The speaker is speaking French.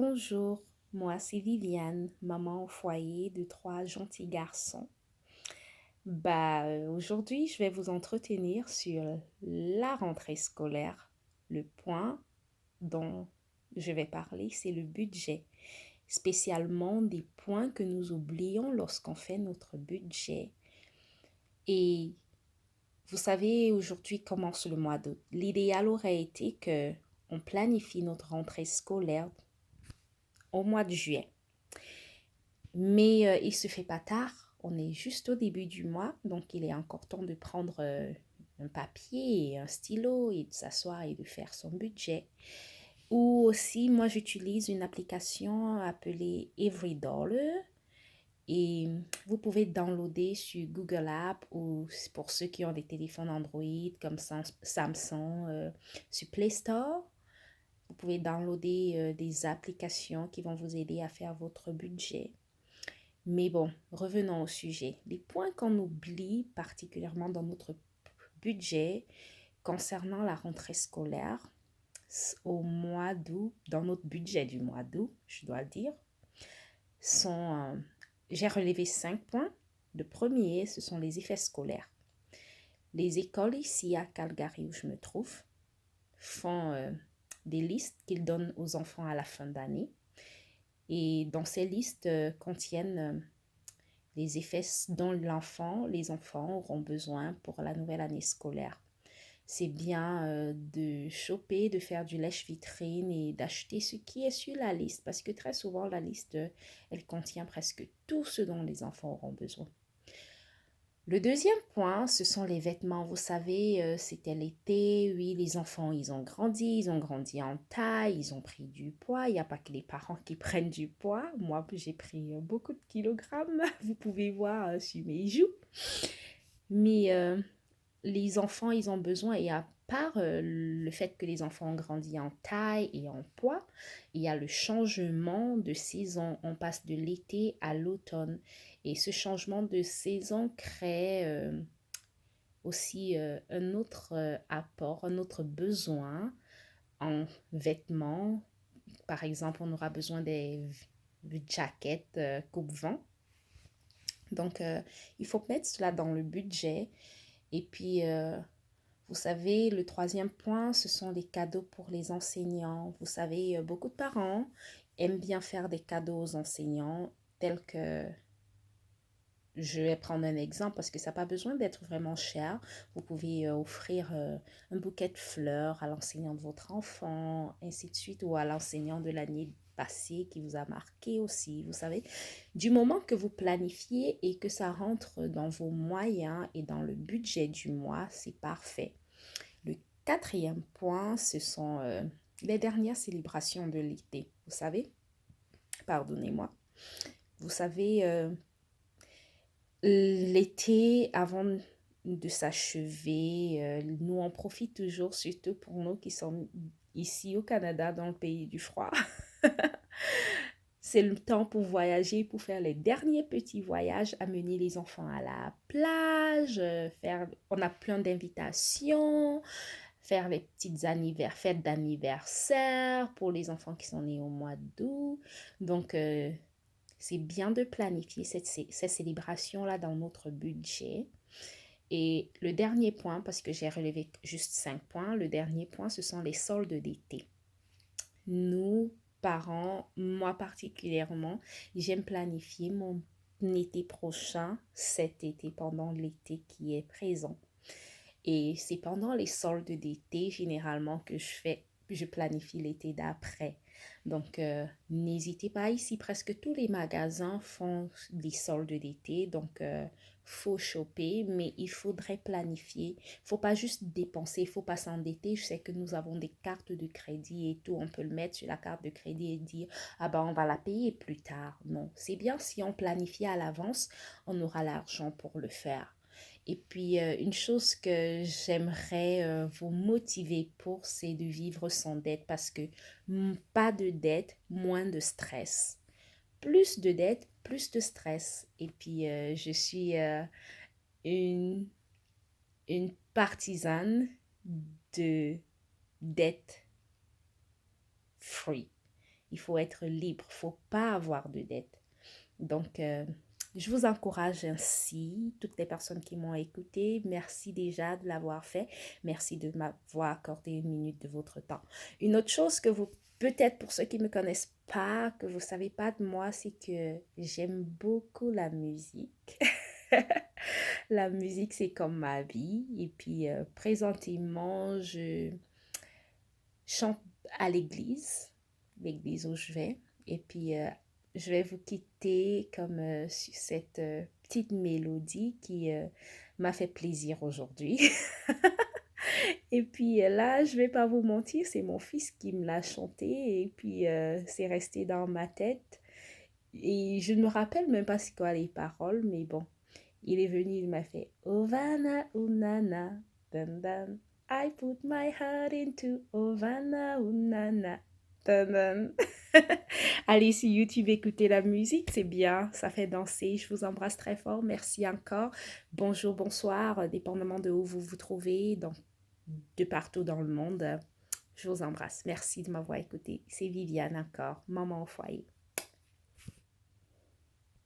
Bonjour, moi c'est Viviane, maman au foyer de trois gentils garçons. Aujourd'hui, je vais vous entretenir sur la rentrée scolaire. Le point dont je vais parler, c'est le budget, spécialement des points que nous oublions lorsqu'on fait notre budget. Et vous savez, aujourd'hui commence le mois d'août. L'idéal aurait été que on planifie notre rentrée scolaire au mois de juillet. Mais il se fait pas tard, on est juste au début du mois, donc il est encore temps de prendre un papier et un stylo et de s'asseoir et de faire son budget. Ou aussi, moi j'utilise une application appelée Every Dollar et vous pouvez downloader sur Google App ou pour ceux qui ont des téléphones Android comme Samsung sur Play Store. Vous pouvez downloader des applications qui vont vous aider à faire votre budget. Mais bon, revenons au sujet. Les points qu'on oublie particulièrement dans notre budget concernant la rentrée scolaire au mois d'août, dans notre budget du mois d'août, je dois le dire, sont, j'ai relevé 5 points. Le premier, ce sont les effets scolaires. Les écoles ici à Calgary où je me trouve font des listes qu'ils donnent aux enfants à la fin d'année. Et dans ces listes contiennent les effets dont les enfants auront besoin pour la nouvelle année scolaire. C'est bien de choper, de faire du lèche-vitrine et d'acheter ce qui est sur la liste parce que très souvent la liste, elle contient presque tout ce dont les enfants auront besoin. Le deuxième point, ce sont les vêtements. Vous savez, c'était l'été, oui, les enfants, ils ont grandi en taille, ils ont pris du poids. Il n'y a pas que les parents qui prennent du poids. Moi, j'ai pris beaucoup de kilogrammes, vous pouvez voir sur mes joues. Mais les enfants, ils ont besoin, et à part le fait que les enfants ont grandi en taille et en poids, il y a le changement de saison. On passe de l'été à l'automne. Et ce changement de saison crée aussi un autre apport, un autre besoin en vêtements. Par exemple, on aura besoin des jackets coupe-vent. Donc, il faut mettre cela dans le budget. Et puis, vous savez, le troisième point, ce sont les cadeaux pour les enseignants. Vous savez, beaucoup de parents aiment bien faire des cadeaux aux enseignants, tels que, je vais prendre un exemple parce que ça n'a pas besoin d'être vraiment cher. Vous pouvez offrir un bouquet de fleurs à l'enseignant de votre enfant, ainsi de suite, ou à l'enseignant de l'année passée qui vous a marqué aussi. Vous savez, du moment que vous planifiez et que ça rentre dans vos moyens et dans le budget du mois, c'est parfait. Le quatrième point, ce sont les dernières célébrations de l'été. Vous savez, pardonnez-moi, vous savez, l'été, avant de s'achever, nous en profite toujours, surtout pour nous qui sommes ici au Canada, dans le pays du froid. C'est le temps pour voyager, pour faire les derniers petits voyages, amener les enfants à la plage, on a plein d'invitations, faire les petites fêtes d'anniversaire pour les enfants qui sont nés au mois d'août. Donc, c'est bien de planifier ces célébrations-là dans notre budget. Et le dernier point, parce que j'ai relevé juste 5 points, le dernier point, ce sont les soldes d'été. Nous, parents, moi particulièrement, j'aime planifier mon été prochain, cet été, pendant l'été qui est présent. Et c'est pendant les soldes d'été, généralement, que je planifie l'été d'après. Donc, n'hésitez pas, ici, presque tous les magasins font des soldes d'été. Donc, faut choper, mais il faudrait planifier. Faut pas juste dépenser, faut pas s'endetter. Je sais que nous avons des cartes de crédit et tout. On peut le mettre sur la carte de crédit et dire, ah ben, on va la payer plus tard. Non, c'est bien si on planifie à l'avance, on aura l'argent pour le faire. Et puis, une chose que j'aimerais vous motiver pour, c'est de vivre sans dette parce que pas de dette, moins de stress. Plus de dette, plus de stress. Et puis, je suis une, une partisane de dette free. Il faut être libre, il ne faut pas avoir de dette. Donc, je vous encourage ainsi, toutes les personnes qui m'ont écouté, merci déjà de l'avoir fait. Merci de m'avoir accordé une minute de votre temps. Une autre chose que vous, peut-être pour ceux qui ne me connaissent pas, que vous ne savez pas de moi, c'est que j'aime beaucoup la musique. La musique, c'est comme ma vie. Et puis, présentement, je chante à l'église où je vais. Et puis, je vais vous quitter comme sur cette petite mélodie qui m'a fait plaisir aujourd'hui. Et puis là, je vais pas vous mentir, c'est mon fils qui me l'a chanté et puis c'est resté dans ma tête. Et je ne me rappelle même pas c'est quoi les paroles, mais bon, il est venu, il m'a fait Ovana Unana, dan dan. I put my heart into Ovana Unana, dan dan. Allez sur YouTube, écoutez la musique, c'est bien, ça fait danser. Je vous embrasse très fort, merci encore. Bonjour, bonsoir, dépendamment de où vous vous trouvez, donc de partout dans le monde. Je vous embrasse. Merci de m'avoir écouté. C'est Viviane encore, maman au foyer.